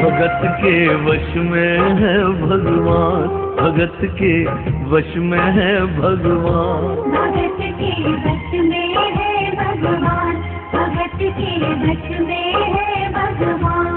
भगत के वश में है भगवान, भगत के वश में है भगवान, भगत के वश में है भगवान, भगत के वश में है भगवान।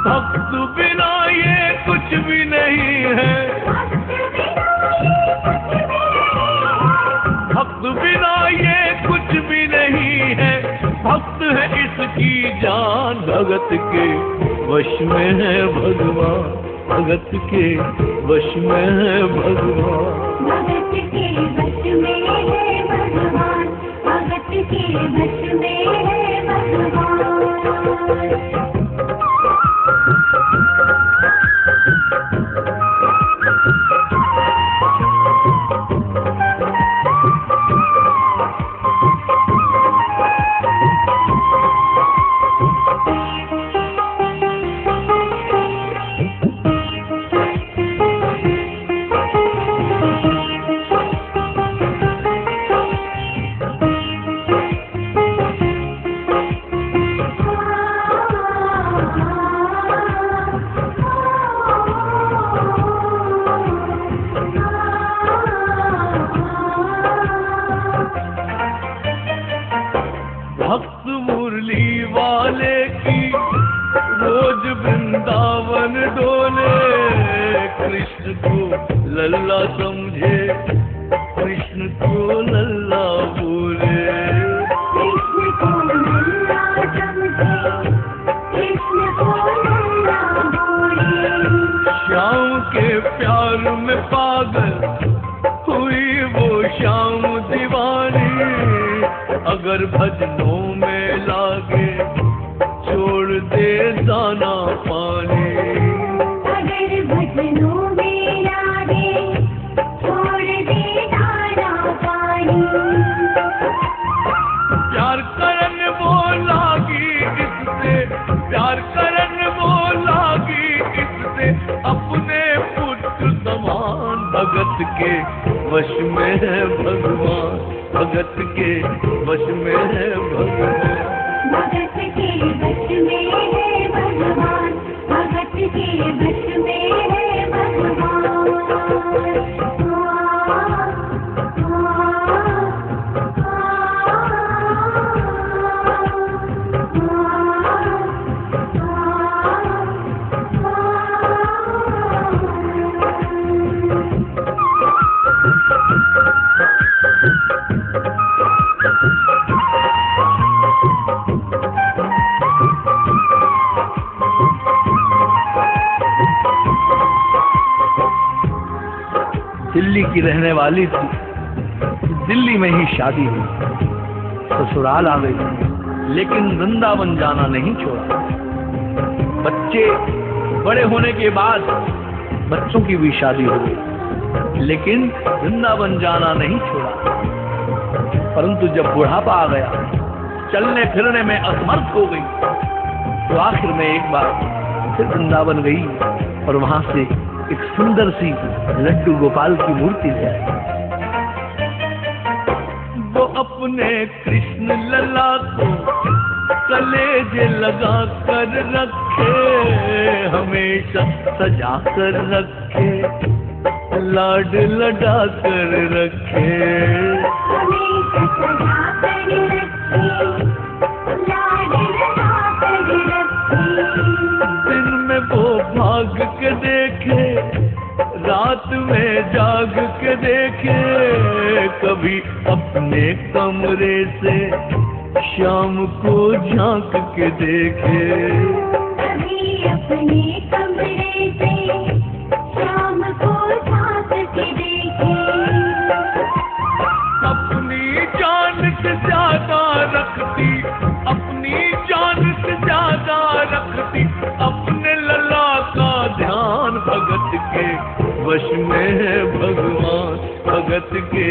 भक्त बिना ये कुछ भी नहीं है, भक्त बिना ये कुछ भी नहीं है, भक्त है इसकी जान। भगत के वश में है भगवान, भगत के वश में है भगवान, भगत के वश में है भगवान, भगत के वश में है भगवान। भक्त मुरली वाले की रोज वृंदावन डोले, कृष्ण को लल्ला समझे, कृष्ण को लल्ला बोले, कृष्ण को लल्ला समझे, कृष्ण को लल्ला बोले। श्याम के प्यार में पागल हुई वो श्याम दीवानी, अगर भजनों में लागे छोड़ दे दाना पानी, अगर भजनों में लागे छोड़ दे दाना पानी। प्यार करन वो लागी इससे, प्यार करन वो लागी इससे, अपने पुत्र समान। भगत के वश में है भगवान, भगत के वश में है भगवान, भगत के वश में है भगवान, भगत के वश में है भगवान। दिल्ली की रहने वाली थी, दिल्ली में ही शादी हुई, ससुराल आ गई, लेकिन वृंदावन जाना नहीं छोड़ा। बच्चे बड़े होने के बाद बच्चों की भी शादी हो गई, लेकिन वृंदावन जाना नहीं छोड़ा। परंतु जब बुढ़ापा आ गया, चलने फिरने में असमर्थ हो गई, तो आखिर में एक बार फिर वृंदावन गई और वहां से एक सुंदर सी लड्डू गोपाल की मूर्ति ले आई। वो अपने कृष्ण लला को कलेजे लगा कर रखे, हमेशा सजा कर रखे, लाड लड़ा कर रखे, हमेशा सजा कर रखे, लाड लड़ा कर रखे। दिन में वो भाग के देखे, रात में जाग के देखे, कभी अपने कमरे से शाम को झांक के देखे, कभी अपने कमरे से शाम को झांक के देखे। अपनी जान से ज्यादा ज्यादा रखती, अपनी जान से ज्यादा रखती, अपने लला का ध्यान। भगत के वश में है भगवान, भगत के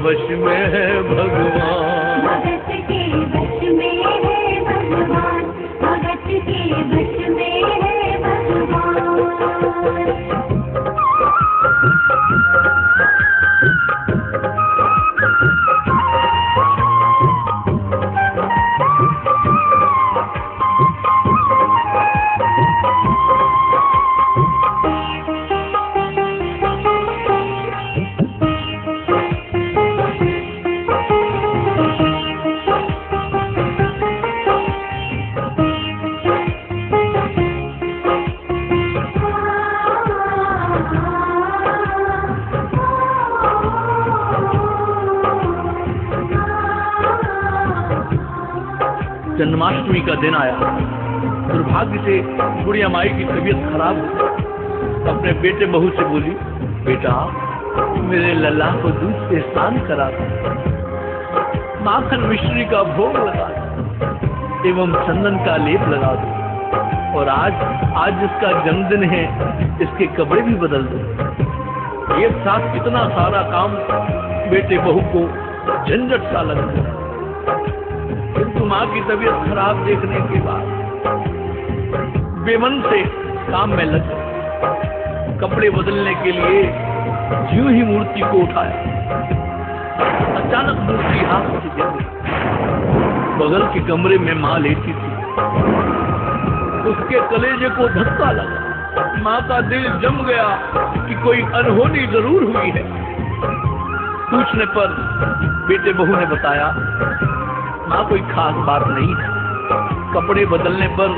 वश में है भगवान। भगत के वश में है भगवान, भगत के वश में है भगवान। जन्माष्टमी का दिन आया। दुर्भाग्य से बुढ़िया माई की तबीयत खराब हो गई। अपने बेटे बहू से बोली, बेटा मेरे लल्ला को दूध से स्नान करा दो, माखन मिश्री का भोग लगा दो एवं चंदन का लेप लगा दो, और आज जिसका जन्मदिन है इसके कपड़े भी बदल दो। एक साथ इतना सारा काम बेटे बहू को झंझट सा लग गया। किंतु माँ की तबीयत खराब देखने के बाद बेमन से काम में लग गए। कपड़े बदलने के लिए ज्यों ही मूर्ति को उठाया, अचानक मूर्ति हाथ से गिर गई। बगल के कमरे में माँ लेटी थी, उसके कलेजे को धक्का लगा। माँ का दिल जम गया कि कोई अनहोनी जरूर हुई है। पूछने पर बेटे बहू ने बताया, माँ कोई खास बात नहीं है, कपड़े बदलने पर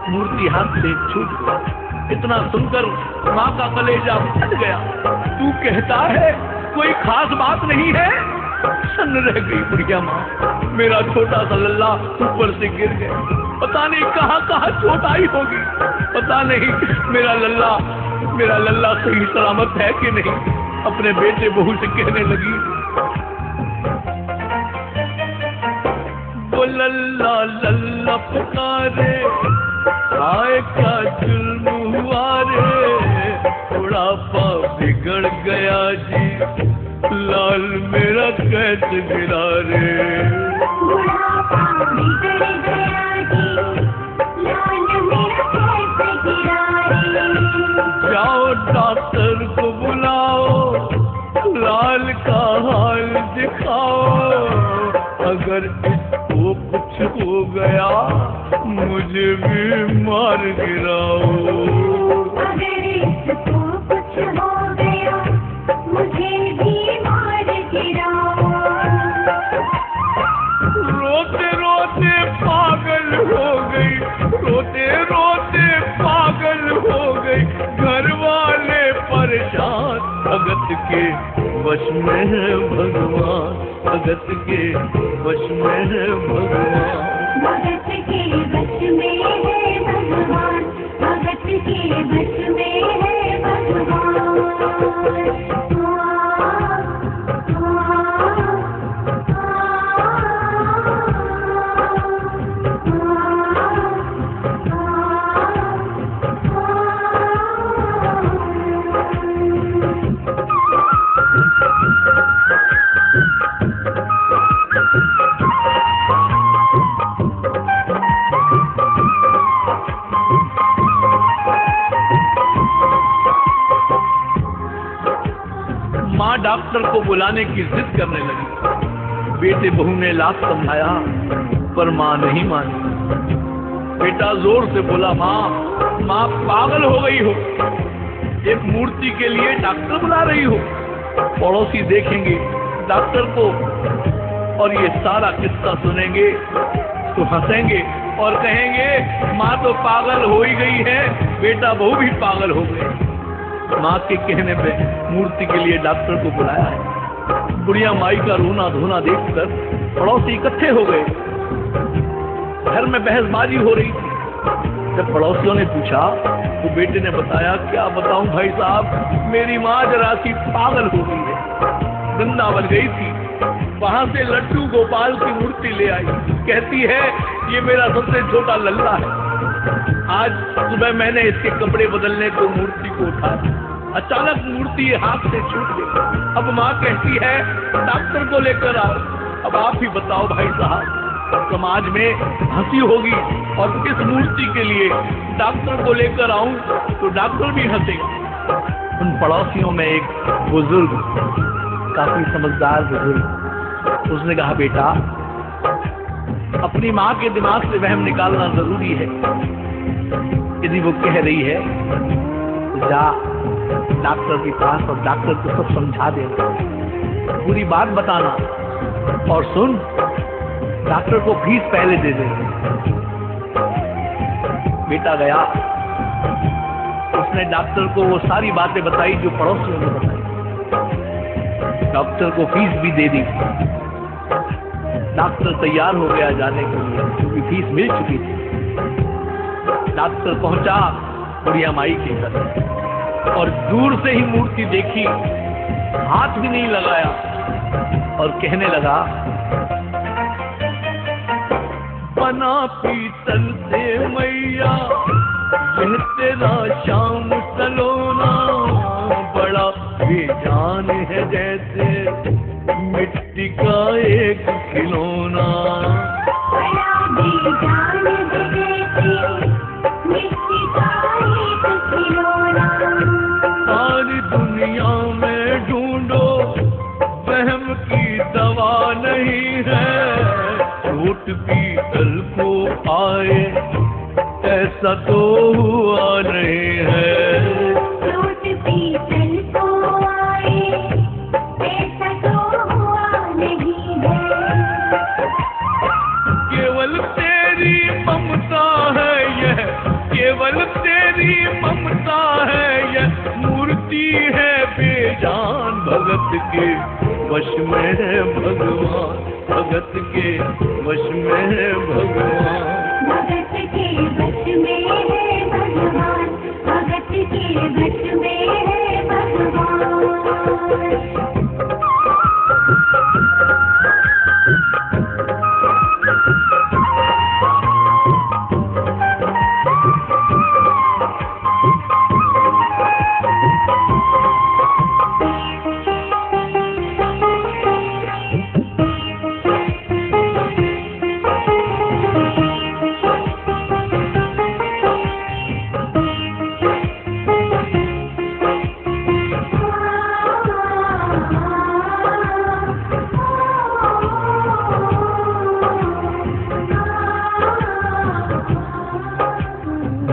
मूर्ति हाथ से छूट गई। इतना सुनकर माँ का कलेजा फट गया। तू कहता है कोई खास बात नहीं है? सन्न रह गई बुढ़िया माँ। मेरा छोटा सा लल्ला ऊपर से गिर गया, पता नहीं कहाँ कहाँ चोट आई होगी, पता नहीं मेरा लल्ला सही सलामत है कि नहीं। अपने बेटे बहू से कहने लगी, लल्ला लल्ला पुकारे, आए क्या जुल्म हुआ रे, बुढ़ापा बिगड़ गया जी, लाल मेरा कैसे गिरा रे। बुढ़ापा बिगड़ गया जी, लाल मेरा कैसे गिरा रे। जाओ डॉक्टर को बुलाओ, लाल का हाल दिखाओ, अगर वो कुछ हो गया मुझे भी मार गिराओ। अगर इसको कुछ हो गया मुझे भी मार गिराओ। रोते रोते पागल हो गई, रोते रोते पागल हो गई, घर वाले परेशान। भगत के वश में है भगवान, भगत के वश में है भगवान। भगत के वश में है भगवान, भगत के वश में है भगवान। माँ डॉक्टर को बुलाने की जिद करने लगी। बेटे बहू ने लाख समझाया पर माँ नहीं मानी। बेटा जोर से बोला, माँ पागल हो गई हो, एक मूर्ति के लिए डॉक्टर बुला रही हो। पड़ोसी देखेंगे डॉक्टर को और ये सारा किस्सा सुनेंगे तो हंसेंगे और कहेंगे माँ तो पागल हो ही गई है, बेटा बहू भी पागल हो गए। माँ के कहने पे मूर्ति के लिए डॉक्टर को बुलाया है। बुढ़िया माई का रोना धोना देखकर पड़ोसी इकट्ठे हो गए। घर में बहसबाजी हो रही थी। जब पड़ोसियों ने पूछा तो बेटे ने बताया, क्या बताऊं भाई साहब, मेरी माँ जरा सी पागल हो गई है, वृंदावन गई थी, वहां से लड्डू गोपाल की मूर्ति ले आई। कहती है ये मेरा सबसे छोटा लल्ला है। आज सुबह मैंने इसके कपड़े बदलने को मूर्ति को उठाया, अचानक मूर्ति हाथ से छूट गई। अब माँ कहती है डॉक्टर को लेकर आओ। अब आप ही बताओ भाई साहब, समाज में हंसी होगी और इस मूर्ति के लिए डॉक्टर को लेकर आऊं तो डॉक्टर भी हंसेगा। उन पड़ोसियों में एक बुजुर्ग, काफी समझदार बुजुर्ग, उसने कहा बेटा अपनी माँ के दिमाग से वहम निकालना जरूरी है। यदि वो कह रही है तो जा डॉक्टर के पास और डॉक्टर को सब समझा देना, पूरी बात बताना, और सुन डॉक्टर को फीस पहले दे दे। बेटा गया, उसने डॉक्टर को वो सारी बातें बताई जो पड़ोसियों ने बताई। डॉक्टर को फीस भी दे दी। डॉक्टर तैयार हो गया जाने के लिए क्योंकि फीस मिल चुकी थी। डॉक्टर पहुंचा बुढ़िया माई के घर और दूर से ही मूर्ति देखी, हाथ भी नहीं लगाया और कहने लगा बना पीतल से मैया यह तेरा शाम सलोना, बड़ा बेजान है जैसे मिट्टी का एक खिलौना। बड़ा बेजान है जैसे मिट्टी का एक खिलौना। सारी दुनिया में ढूंढो वहम की दवा नहीं है, टूट पीतल को आए ऐसा तो हुआ नहीं है। टूट पीतल को आए ऐसा तो हुआ नहीं है। केवल तेरी ममता है यह, केवल तेरी ममता है यह, मूर्ति है बेजान भगत के वश में है भगवान, भगत के वश में है भगवान। भगत के वश में है भगवान, भगत के वश में है भगवान।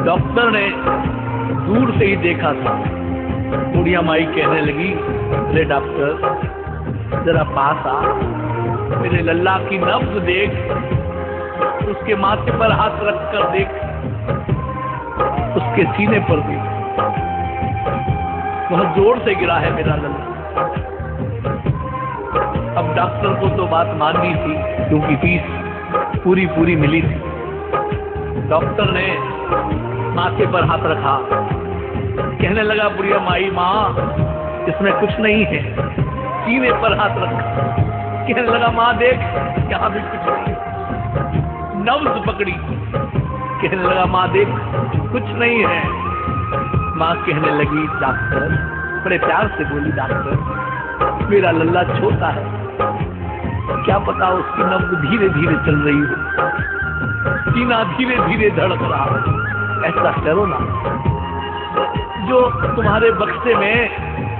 डॉक्टर ने दूर से ही देखा था। बुढ़िया माई कहने लगी अरे डॉक्टर जरा पास आ, मेरे लल्ला की नब्ज देख, उसके माथे पर हाथ रख कर देख, उसके सीने पर देख, बहुत जोर से गिरा है मेरा लल्ला। अब डॉक्टर को तो बात माननी थी क्योंकि फीस पूरी पूरी मिली थी। डॉक्टर ने माथे पर हाथ रखा, कहने लगा बुढ़िया माई माँ इसमें कुछ नहीं है। सीने पर हाथ रखा, कहने लगा माँ देख यहाँ भी कुछ नहीं है। नब्ज पकड़ी, कहने लगा माँ देख कुछ नहीं है। माँ कहने लगी डॉक्टर, बड़े प्यार से बोली डॉक्टर मेरा लल्ला छोटा है, क्या पता उसकी नब्ज धीरे धीरे चल रही हो, सीना धीरे धीरे धड़क रहा हो, ऐसा करो ना। जो तुम्हारे बक्से में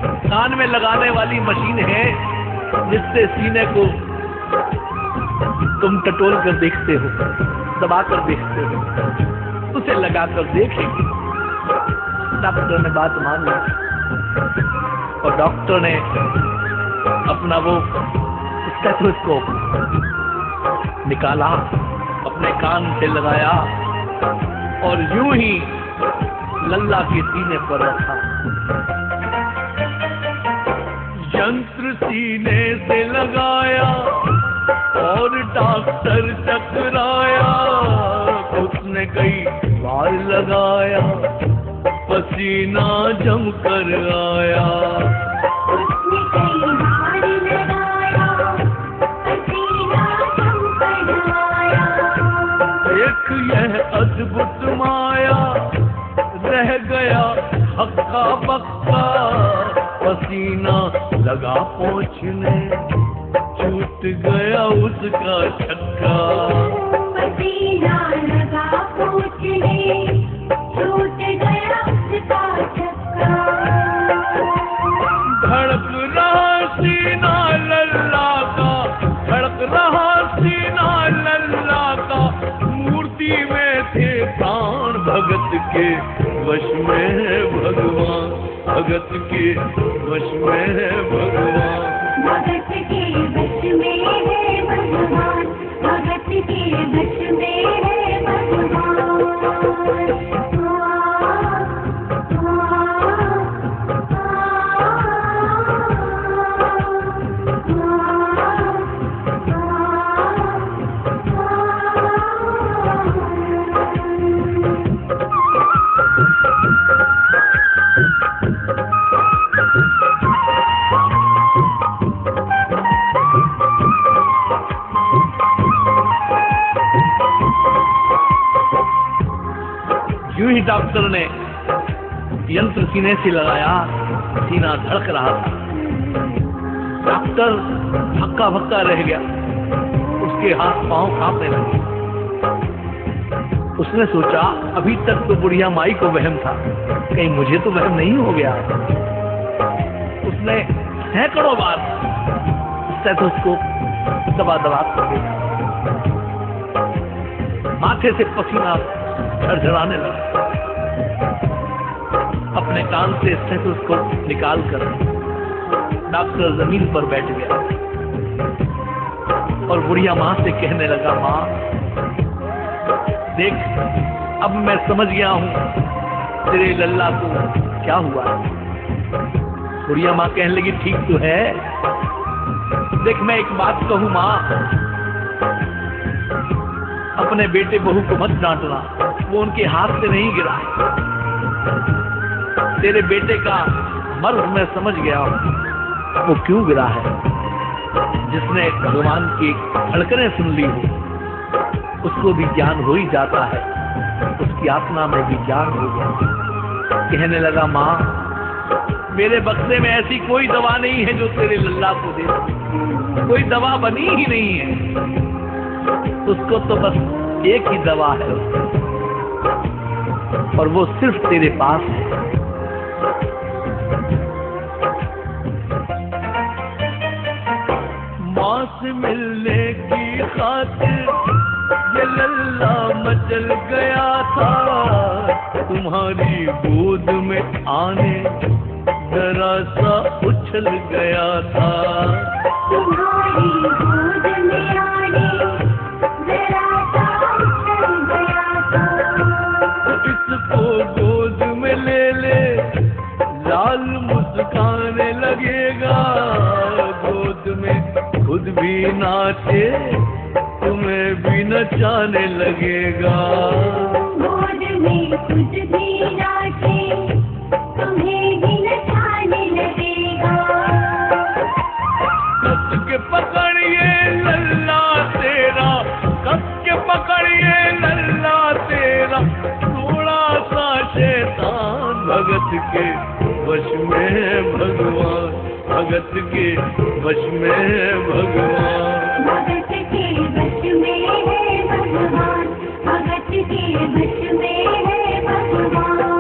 कान में लगाने वाली मशीन है जिससे सीने को तुम टटोल कर देखते हो, दबा कर देखते हो, उसे लगा कर देखेंगे। डॉक्टर ने बात मान ली और डॉक्टर ने अपना वो स्टेथोस्कोप निकाला, अपने कान से लगाया और यूं ही लल्ला के सीने पर रखा। यंत्र सीने से लगाया और डॉक्टर चकराया, उसने कई बार लगाया, पसीना जम कर आया। उसने कई बार लगाया, देख यह अद्भुत माया, रह गया हक्का बक्का, पसीना लगा पहुंचने, छूट गया उसका छक्का। पसीना लगा पहुंचने, छूट गया उसका छक्का। धड़क रहा सीना लल्ला का, धड़क रहा सीना लल्ला का, मूर्ति में थे प्राण भगत के वश में है भगवान, भगत के वश में है भगवान। भगत के वश में है भगवान, भगत के वश में है भगवान। यूं ही डॉक्टर ने यंत्र सीने से लगाया, सीना धड़क रहा था। डॉक्टर हक्का भक्का रह गया, उसके हाथ पांव कांपने लगे। उसने सोचा अभी तक तो बुढ़िया माई को वहम था, कहीं मुझे तो वहम नहीं हो गया। उसने सैकड़ों बार स्टेथोस्कोप दबा दबा कर देखा, माथे से पसीना झरझराने लगा। अपने कान से स्टेथोस्कोप निकालकर डॉक्टर जमीन पर बैठ गया और बुढ़िया माँ से कहने लगा, माँ देख अब मैं समझ गया हूँ तेरे लल्ला को क्या हुआ है। बुढ़िया माँ कहने लगी, ठीक तो है। देख मैं एक बात कहूँ माँ, अपने बेटे बहू को मत डांटना, वो उनके हाथ से नहीं गिरा। तेरे बेटे का मर्ज मैं समझ गया हूँ, वो क्यों गिरा है। जिसने भगवान की धड़कनें सुन ली हो उसको भी ज्ञान हो ही जाता है, उसकी आत्मा में भी ज्ञान हो गया। कहने लगा, माँ मेरे बक्से में ऐसी कोई दवा नहीं है जो तेरे लल्ला को दे, कोई दवा बनी ही नहीं है। उसको तो बस एक ही दवा है और वो सिर्फ तेरे पास है। माँ से मिलने की खातिर ये लल्ला मचल गया था, तुम्हारी गोद में आने जरा सा उछल गया था। तुम्हारी गोद में आने जरा सा उछल गया था। इसको गोद में ले ले, लाल मुस्काने लगेगा। गोद में खुद भी नाचे, तुम्हें भी नचाने लगेगा। गोद में खुद भी नाचे, तुम्हें भी नचाने लगेगा। कस के पकड़िए लल्ला तेरा, कस के पकड़िए लल्ला तेरा, थोड़ा सा शैतान भगत के वश में है भगवान, भगत के वश में है भगवान। भगत के वश में है भगवान, भगत के वश में है भगवान।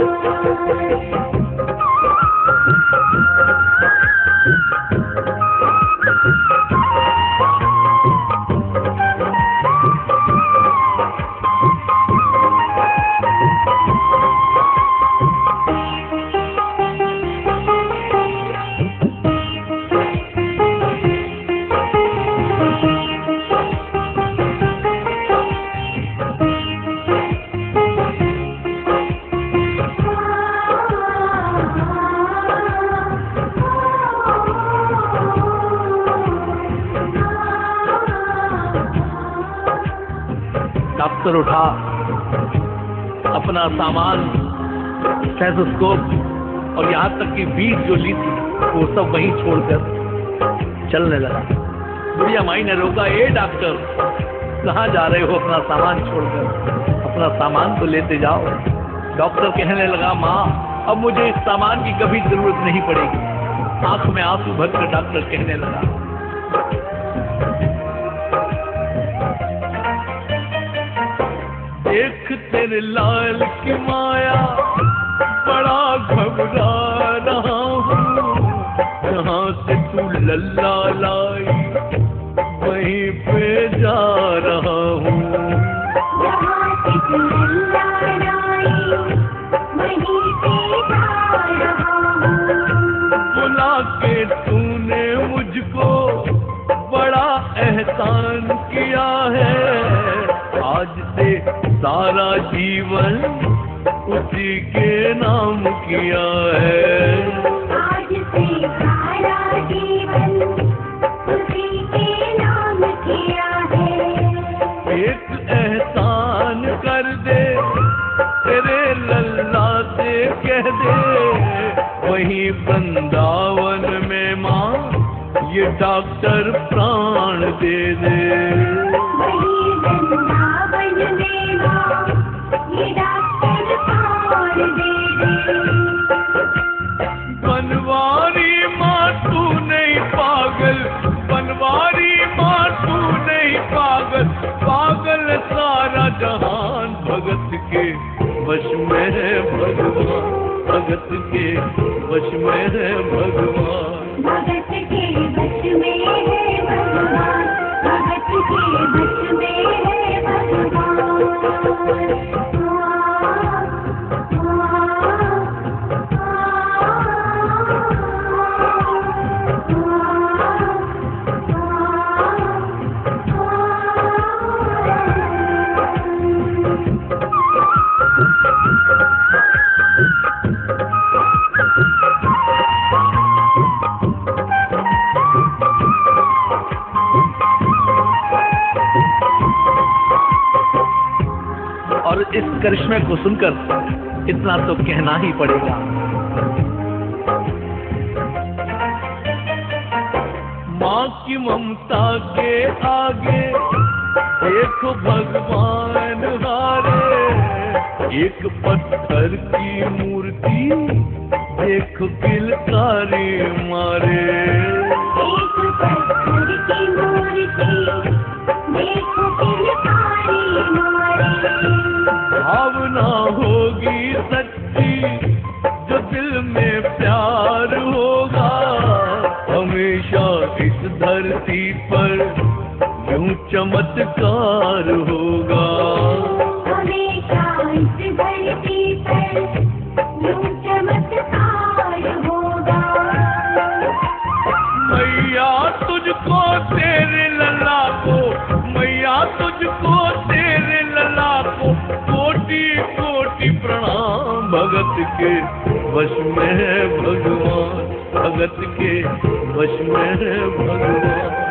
डॉक्टर उठा, अपना सामान, स्टेथोस्कोप और यहाँ तक कि बीज जो ली थी वो सब वहीं छोड़कर चलने लगा। बुढ़िया माई ने रोका, ए डॉक्टर कहाँ जा रहे हो अपना सामान छोड़कर? अपना सामान तो लेते जाओ। डॉक्टर कहने लगा, माँ अब मुझे इस सामान की कभी जरूरत नहीं पड़ेगी। आंख में आंसू भरकर डॉक्टर कहने लगा, देख तेरे लाल की माया बड़ा घबरा रहा हूँ। जहाँ से तू लल्ला लाई वहीं पे जा रहा हूँ। जहाँ से तू लल्ला लाई वहीं पे जा रहा हूँ। बुला के तूने मुझको बड़ा एहसान किया है। आज से सारा जीवन उसी के नाम किया है। आज से सारा जीवन उसी के नाम किया है। एक एहसान कर दे तेरे लल्ला से कह दे, वहीं वृंदावन में माँ ये डॉक्टर प्राण दे दे। वहीं वृंदावन में माँ ये डॉक्टर प्राण दे दे। बनवारी माँ तू नहीं पागल, बनवारी माँ तू नहीं पागल, पागल सारा जहान भगत के वश में है भगवान, भगत के वश में है भगवान। भगत के वश में है भगवान, भगत के वश में है और इस करिश्मे को सुनकर इतना तो कहना ही पड़ेगा, माँ की ममता के आगे देखो भगवान हारे। एक पत्थर की मूर्ति देखो किलकारी मारे। एक पत्थर की मूर्ति देखो किलकारी मारे। भावना होगी सच्ची जो दिल में प्यार होगा, हमेशा इस धरती पर यूं चमत्कार होगा। हमेशा इस धरती पर यूं चमत्कार होगा। मैया तुझको तेरे लल्ला को, मैया तुझको तेरे लल्ला को कोटि कोटि प्रणाम। भगत के वश में है भगवान, भगत के वश में है भगवान।